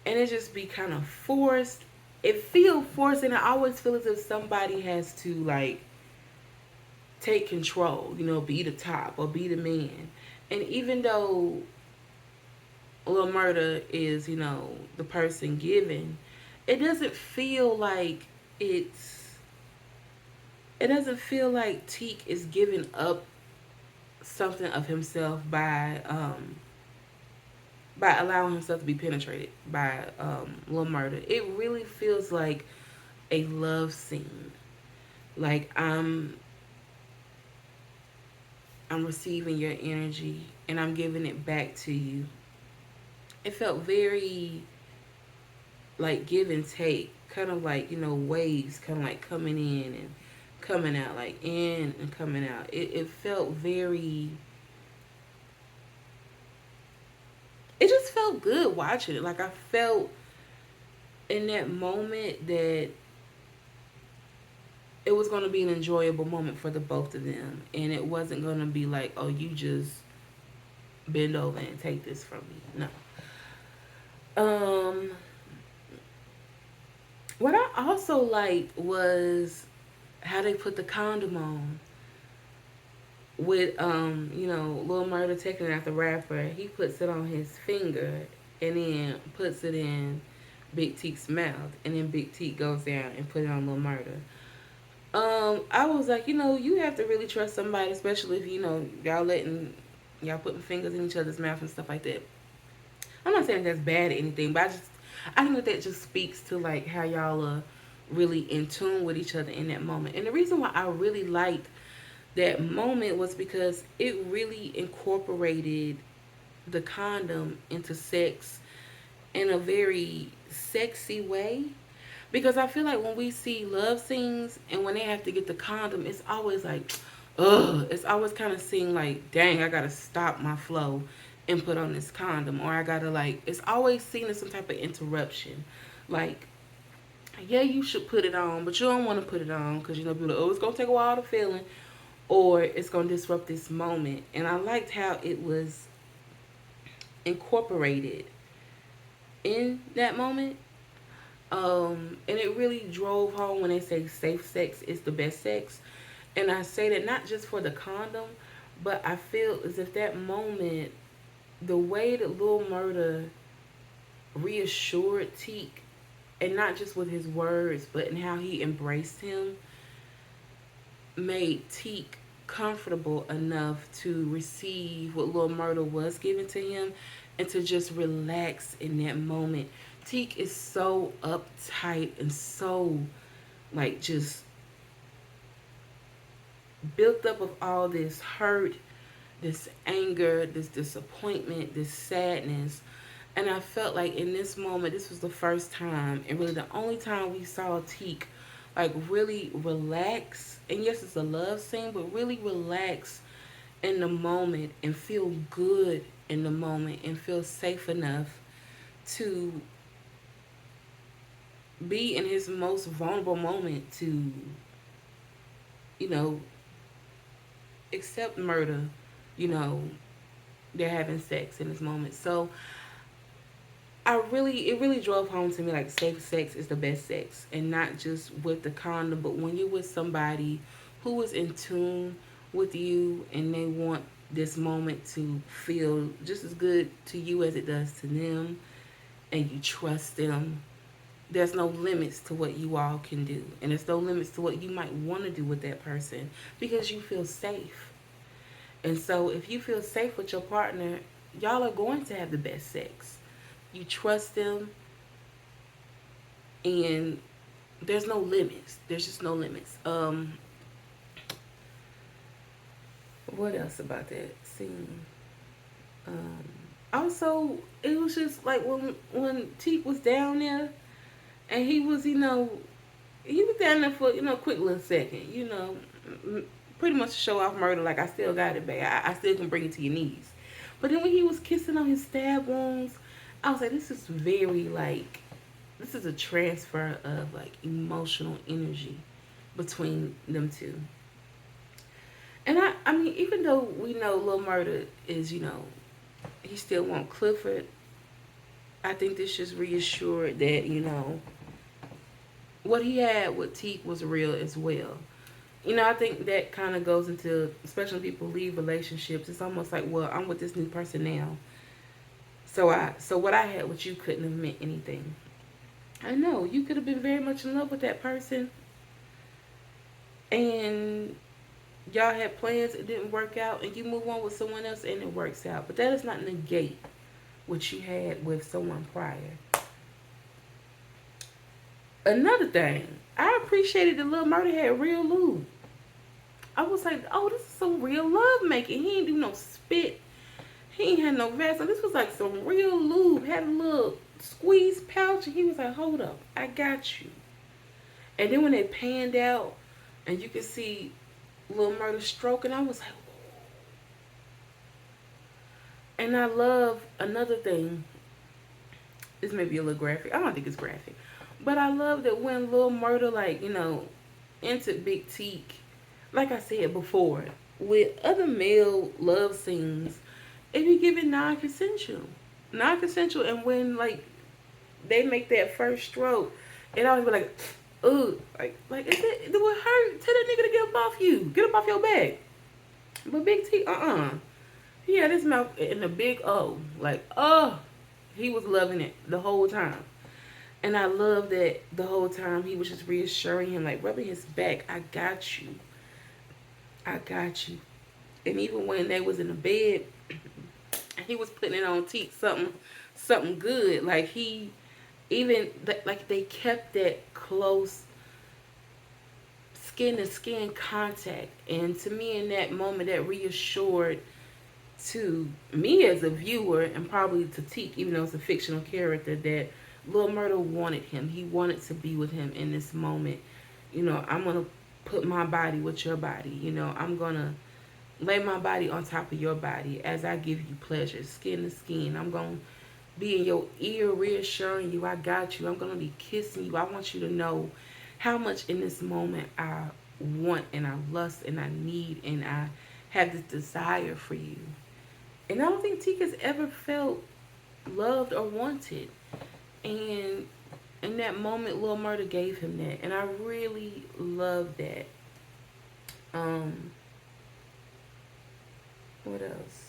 A: and it just be kind of forced. It feel forced, and I always feel as if somebody has to like take control, be the top or be the man. And even though Lil Murda is, the person giving, it doesn't feel like it's it doesn't feel like Teak is giving up something of himself by allowing himself to be penetrated by Lil Murda. It really feels like a love scene. Like I'm receiving your energy and I'm giving it back to you. It felt very like give and take, kind of like, waves kind of like coming in and coming out, like in and coming out. It felt very, it just felt good watching it. Like I felt in that moment that it was going to be an enjoyable moment for the both of them, and it wasn't going to be like, oh, you just bend over and take this from me. No. What I also liked was how they put the condom on with Lil Murda taking it out the wrapper. He puts it on his finger and then puts it in Big Teek's mouth, and then Big Teek goes down and put it on Lil Murda. I was like, you have to really trust somebody, especially if y'all putting fingers in each other's mouth and stuff like that. I'm not saying that's bad or anything, but I think that just speaks to like how y'all are really in tune with each other in that moment. And the reason why I really liked that moment was because it really incorporated the condom into sex in a very sexy way. Because I feel like when we see love scenes and when they have to get the condom, it's always like, ugh. It's always kind of seem like, dang, I gotta stop my flow and put on this condom. Or I gotta like, it's always seen as some type of interruption. Like, yeah, you should put it on, but you don't want to put it on because, people are like, oh, it's gonna take a while to feeling, or it's gonna disrupt this moment. And I liked how it was incorporated in that moment. And it really drove home when they say safe sex is the best sex. And I say that not just for the condom, but I feel as if that moment, the way that Lil Murda reassured Teak, and not just with his words, but in how he embraced him, made Teak comfortable enough to receive what Lil Murda was giving to him and to just relax in that moment. Teak is so uptight and so like just built up of all this hurt, this anger, this disappointment, this sadness. And I felt like in this moment, this was the first time and really the only time we saw Teak like really relax. And yes, it's a love scene, but really relax in the moment and feel good in the moment and feel safe enough to be in his most vulnerable moment to, you know, accept murder, you know, they're having sex in this moment. So it really drove home to me like safe sex is the best sex, and not just with the condom, but when you're with somebody who is in tune with you and they want this moment to feel just as good to you as it does to them. and you trust them, there's no limits to what you all can do. And there's no limits to what you might want to do with that person because you feel safe. And so if you feel safe with your partner, y'all are going to have the best sex. You trust them, and there's no limits. There's just no limits. What else about that scene? Um, Also, it was just like when Teak was down there, and he was, he was down there for, a quick little second, pretty much to show off murder. Like, I still got it, babe. I still can bring it to your knees. But then when he was kissing on his stab wounds, I was like, this is very like, this is a transfer of like emotional energy between them two. And I mean, even though we know Lil Murder is, he still want Clifford, I think this just reassured that, what he had with Teak was real as well. I think that kind of goes into, especially when people leave relationships, it's almost like, well, I'm with this new person now. So what I had with you couldn't have meant anything. I know, you could have been very much in love with that person, and y'all had plans, it didn't work out, and you move on with someone else and it works out. But that does not negate what you had with someone prior. Another thing, I appreciated that Lil Murder had real lube. I was like, oh, this is some real love making. He ain't do no spit. He ain't had no Vaseline. This was like some real lube. Had a little squeeze pouch, and he was like, hold up, I got you. And then when they panned out, and you could see Lil Murder stroking, I was like, and I love another thing. This may be a little graphic. I don't think it's graphic. But I love that when Lil Murder, like, entered Big Teak, like I said before, with other male love scenes, it be given non-consensual. Non-consensual, and when, like, they make that first stroke, it always be like, ooh, like, is it would hurt? Tell that nigga to get up off you. Get up off your back. But Big T, he had his mouth in a big O. Like, oh, he was loving it the whole time. And I love that the whole time he was just reassuring him, like rubbing his back, I got you. I got you. And even when they was in the bed, he was putting it on Teak something good. Like like they kept that close skin to skin contact. And to me in that moment, that reassured to me as a viewer, and probably to Teak, even though it's a fictional character, that Lil Murder wanted him. He wanted to be with him in this moment. I'm going to put my body with your body. I'm going to lay my body on top of your body as I give you pleasure, skin to skin. I'm going to be in your ear reassuring you, I got you. I'm going to be kissing you. I want you to know how much in this moment I want and I lust and I need and I have this desire for you. And I don't think Teak has ever felt loved or wanted. And in that moment, Lil Murder gave him that. And I really love that. What else?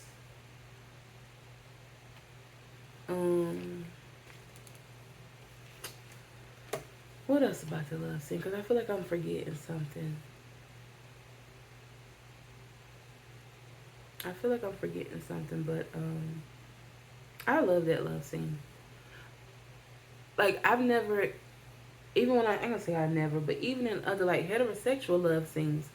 A: What else about the love scene? Because I feel like I'm forgetting something. But I love that love scene. Like, I've never, even when I'm gonna say I never, but even in other like heterosexual love scenes,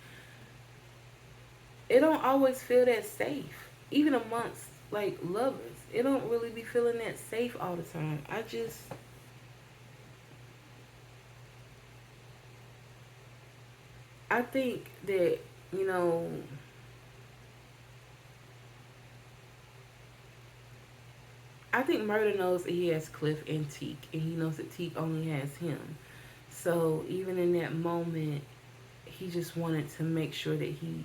A: it don't always feel that safe. Even amongst like lovers, it don't really be feeling that safe all the time. I think that, I think Murder knows that he has Cliff and Teak, and he knows that Teak only has him. So even in that moment, he just wanted to make sure that he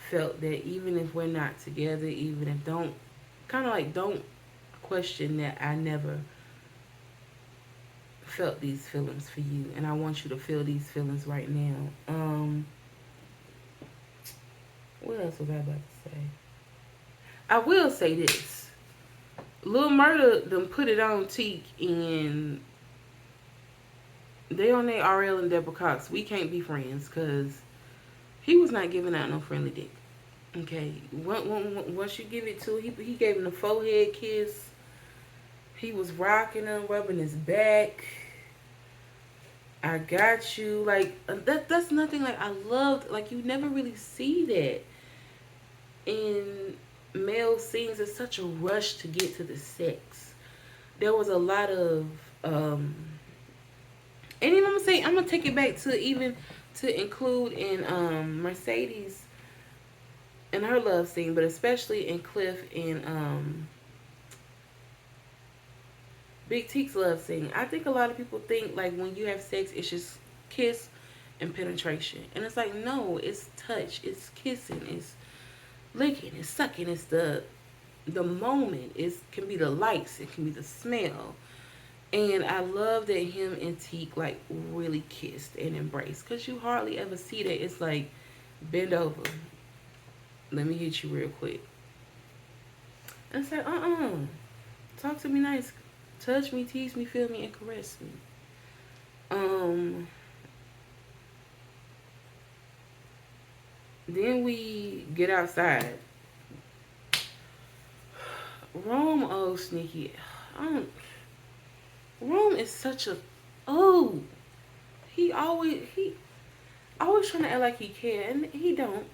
A: felt that even if we're not together, even if don't question that I never felt these feelings for you, and I want you to feel these feelings right now. What else was I about to say? I will say this. Lil Murda them put it on Teak, and they on their RL and Deborah Cox. We can't be friends because he was not giving out no friendly dick. Okay, once you give it to he gave him the forehead kiss. He was rocking him, rubbing his back. I got you. Like that's nothing. Like I loved. Like you never really see that in male scenes. It's such a rush to get to the sex. There was a lot of um, and even I'm gonna take it back to even to include in Mercedes in her love scene, but especially in Cliff and Big Teak's love scene. I think a lot of people think like when you have sex, it's just kiss and penetration, and it's like no, it's touch, it's kissing, it's licking, it's sucking, it's the moment. It can be the lights, it can be the smell, and I love that him and Teak like really kissed and embraced because you hardly ever see that. It's like bend over, let me hit you real quick, and it's like talk to me nice, touch me, tease me, feel me, and caress me. Um, then we get outside. Rome, oh sneaky. Um, Rome is such a oh. He always trying to act like he can, and he don't.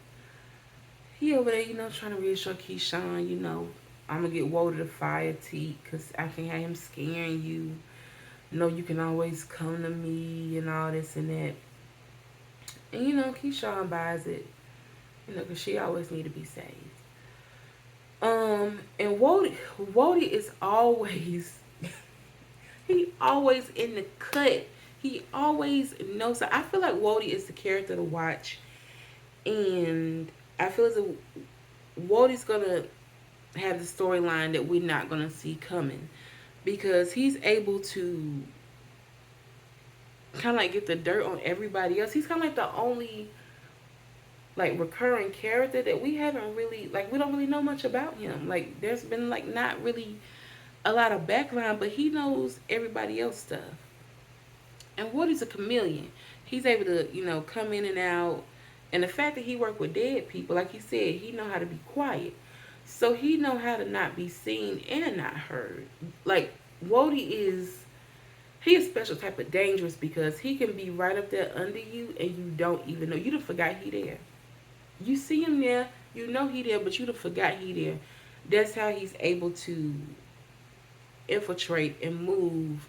A: He over there, trying to reassure Keyshawn, I'm gonna get Woe to the fire T, cause I can have him scaring you. You can always come to me and all this and that. And Keyshawn buys it, cause she always need to be saved. And Wody is always he always in the cut. He always knows. So I feel like Wody is the character to watch, and I feel as if Wody's gonna have the storyline that we're not gonna see coming because he's able to kind of like get the dirt on everybody else. He's kind of like the only like recurring character that we haven't really like we don't really know much about him. Like there's been like not really a lot of background, but he knows everybody else stuff. And Woody's a chameleon. He's able to, come in and out. And the fact that he worked with dead people, like he said, he know how to be quiet. So he know how to not be seen and not heard. Like Wody he is special type of dangerous because he can be right up there under you and you don't even know. You done forgot he there. You see him there, you know he there, but you done forgot he there. That's how he's able to infiltrate and move,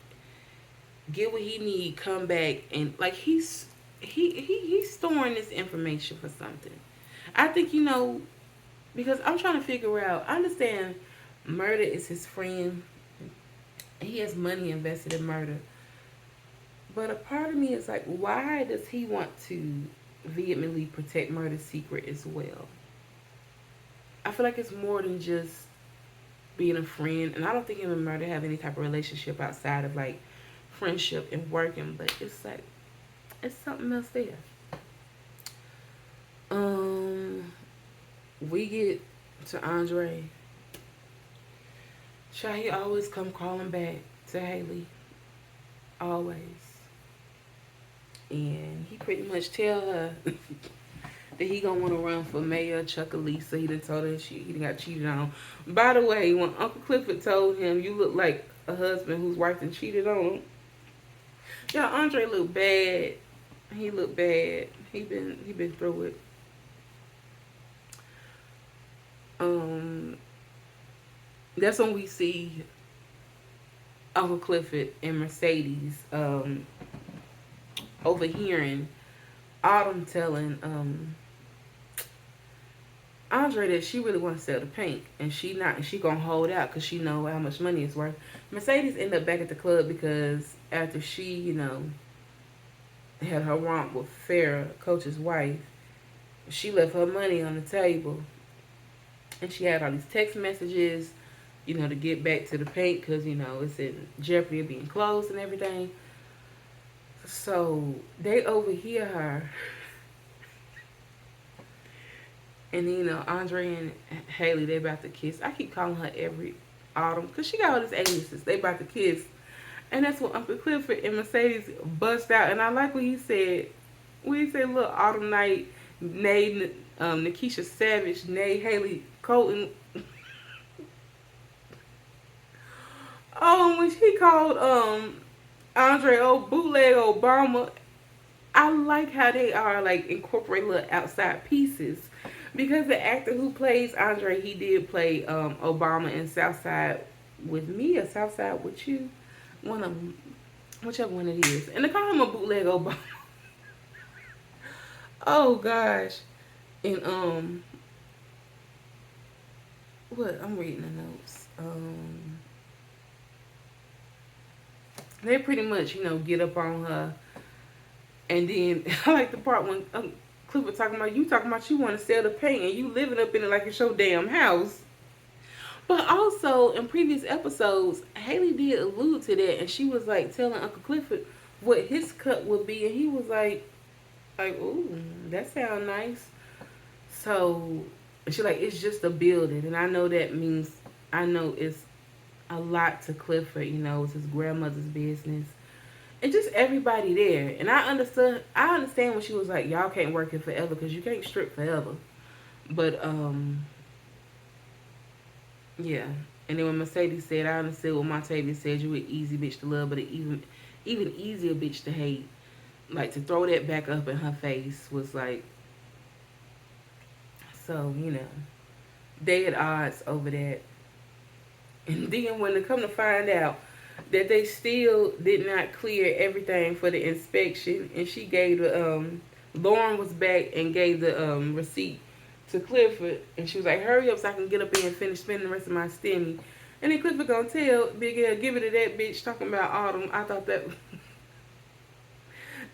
A: get what he need, come back, and like he's storing this information for something. I think because I'm trying to figure out. I understand murder is his friend. He has money invested in murder, but a part of me is like, why does he want to vehemently protect murder's secret as well? I feel like it's more than just being a friend, and I don't think him and murder have any type of relationship outside of like friendship and working, but it's like it's something else there. We get to Andre. He always come crawling back to Haley, always, and he pretty much tell her that he gonna want to run for mayor. Chuckalisa, he done told her he done got cheated on. By the way, when Uncle Clifford told him, "You look like a husband whose wife done cheated on him," yeah, Andre looked bad. He looked bad. He been through it. That's when we see Uncle Clifford and Mercedes overhearing Autumn telling Andre that she really want to sell the paint and she gonna hold out because she know how much money it's worth. Mercedes ended up back at the club because after she had her romp with Farrah, Coach's wife, she left her money on the table and she had all these text messages, to get back to the paint because it's in jeopardy of being closed and everything. So they overhear her. And Andre and Haley, they about to kiss. I keep calling her Autumn, because she got all these aliases. They about to kiss. And that's when Uncle Clifford and Mercedes bust out. And I like what he said. When he said, look, Autumn Night, nay, Nikisha Savage, nay, Haley Colton. Oh, when she called Andre old bootleg Obama, I like how they are like incorporate little outside pieces. Because the actor who plays Andre, he did play Obama in Southside with Me or Southside with You. One of them, whichever one it is. And they call him a bootleg Obama. Oh gosh. And what I'm reading the notes. They pretty much, get up on her. And then I like the part when Clifford talking about you want to sell the paint and you living up in it like it's your damn house. But also in previous episodes, Haley did allude to that, and she was like telling Uncle Clifford what his cut would be, and he was like, ooh, that sounds nice. So she like, it's just a building, and I know that means I know it's a lot to Clifford. It's his grandmother's business, and just everybody there. And I understand when she was like, y'all can't work it forever because you can't strip forever. But yeah. And then when Mercedes said, I understood what Montavious said, you an easy bitch to love, but an even easier bitch to hate. Like, to throw that back up in her face was like, so, they at odds over that. And then when they come to find out that they still did not clear everything for the inspection, and she gave Lauren was back and gave the receipt to Clifford, and she was like, hurry up so I can get up there and finish spending the rest of my stimmy. And then Clifford gonna tell Big L, give it to that bitch talking about Autumn. I thought that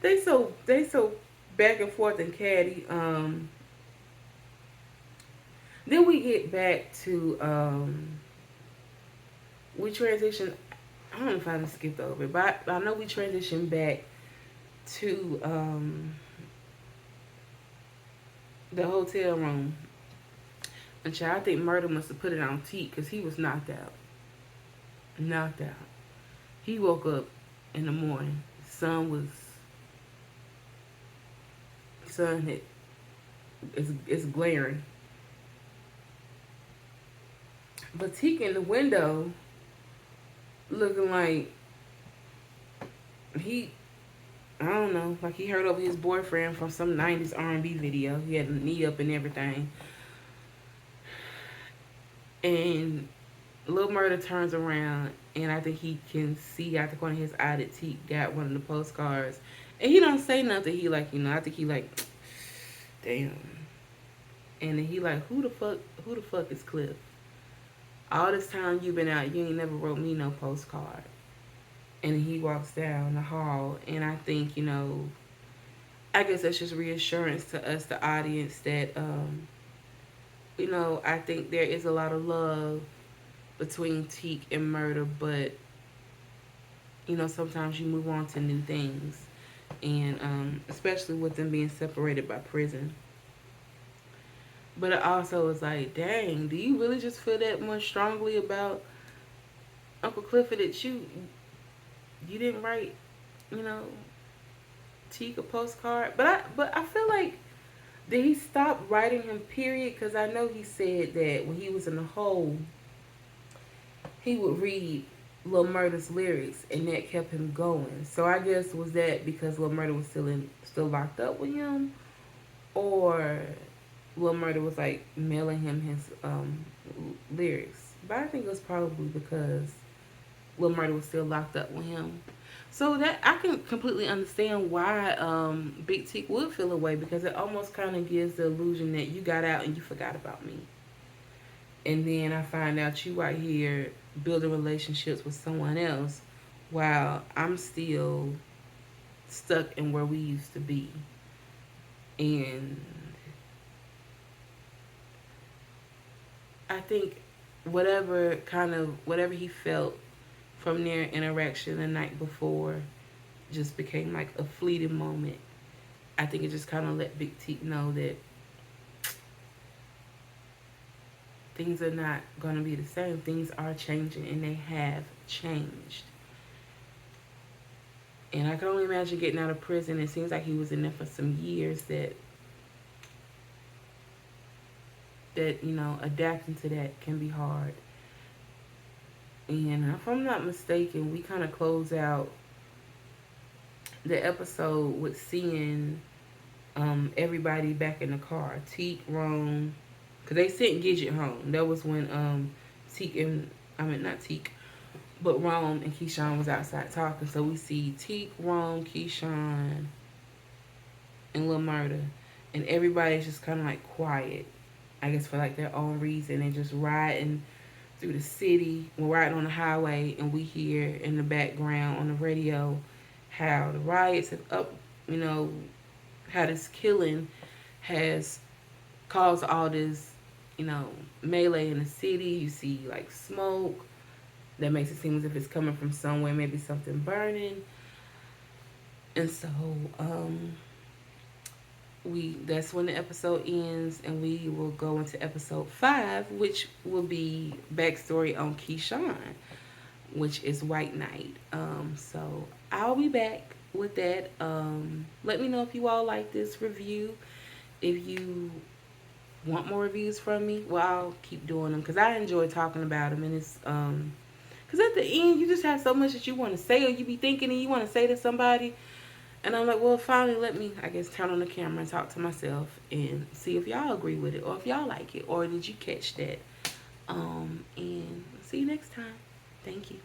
A: they so back and forth and catty. Then we get back to we transition. I don't know if I skipped over it, but I know we transitioned back to the hotel room. And I think Murder must have put it on Teak because he was knocked out. Knocked out. He woke up in the morning. Sun hit. It's glaring. But Teak in the window looking like I don't know, like he heard over his boyfriend from some 90s R&B video. He had a knee up and everything. And Lil Murder turns around, and I think he can see out the corner of his eye that Teak got one of the postcards. And he don't say nothing. He like, I think he like, damn. And then he like, who the fuck is Cliff? All this time you been out, you ain't never wrote me no postcard. And he walks down the hall, and I think, I guess that's just reassurance to us, the audience, that, I think there is a lot of love between Teak and Murder, but, sometimes you move on to new things. And especially with them being separated by prison. But it also is like, dang, do you really just feel that much strongly about Uncle Clifford that you didn't write, Teak a postcard? But I feel like, did he stop writing him, period? Because I know he said that when he was in the hole, he would read Lil Murder's lyrics, and that kept him going. So I guess, was that because Lil Murder was still locked up with him? Or Lil Murder was like mailing him his lyrics? But I think it was probably because Lil Murder was still locked up with him. So that I can completely understand why Big Teak would feel away, because it almost kind of gives the illusion that you got out and you forgot about me. And then I find out you out here building relationships with someone else while I'm still stuck in where we used to be. And I think whatever he felt from their interaction the night before just became like a fleeting moment. I think it just kind of let Big Teak know that things are not going to be the same. Things are changing, and they have changed. And I can only imagine getting out of prison. It seems like he was in there for some years. That adapting to that can be hard. And if I'm not mistaken, we kind of close out the episode with seeing everybody back in the car. Teak, Rome, because they sent Gidget home. That was when Teak and I mean not Teak, but Rome and Keyshawn was outside talking. So we see Teak, Rome, Keyshawn, and Lil Murda, and everybody's just kind of like quiet. I guess for like their own reason. They're just riding through the city. We're riding on the highway, and we hear in the background on the radio how the riots have you know, how this killing has caused all this, melee in the city. You see like smoke that makes it seem as if it's coming from somewhere, maybe something burning. And so, that's when the episode ends, and we will go into episode 5, which will be backstory on Keyshawn, which is White Knight. So I'll be back with that. Let me know if you all like this review. If you want more reviews from me, well, I'll keep doing them because I enjoy talking about them, and it's because at the end you just have so much that you want to say, or you be thinking and you want to say to somebody. And I'm like, well, finally, let me, I guess, turn on the camera and talk to myself and see if y'all agree with it, or if y'all like it, or did you catch that? And see you next time. Thank you.